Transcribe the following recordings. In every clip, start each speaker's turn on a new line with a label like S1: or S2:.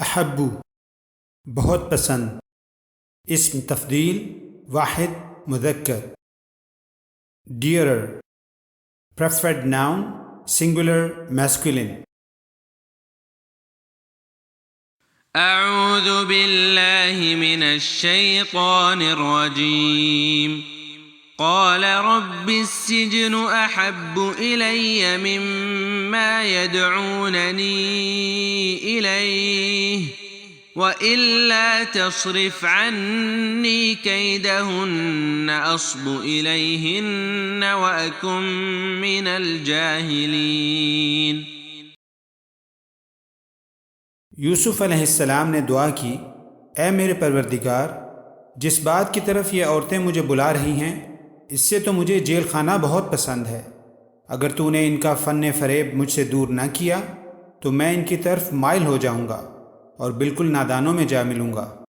S1: अहब्बू बहुत पसंद। इस्म तफ़दील वाहिद मुज़क्कर। Dearer preferred noun singular masculine.
S2: أعوذ بالله من الشيطان الرجيم. قال رب السجن أحب إلي مما يدعونني إليه وإلا تصرف عني كيدهن أصب إليهن وأكن من الجاهلين.
S1: यूसुफ़ अलैहिस्सलाम ने दुआ की, ए मेरे परवरदिगार, जिस बात की तरफ ये औरतें मुझे बुला रही हैं इससे तो मुझे जेल खाना बहुत पसंद है। अगर तूने इनका फ़न फ़रेब मुझसे दूर न किया तो मैं इनकी तरफ माइल हो जाऊंगा और बिल्कुल नादानों में जा मिलूंगा।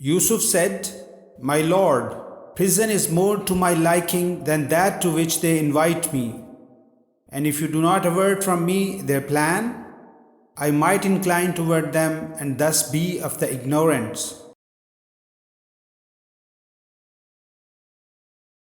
S1: Yusuf said, My Lord, prison is more to my liking than that to which they invite me. And if you do not avert from me their plan, I might incline toward them and thus be of the ignorants.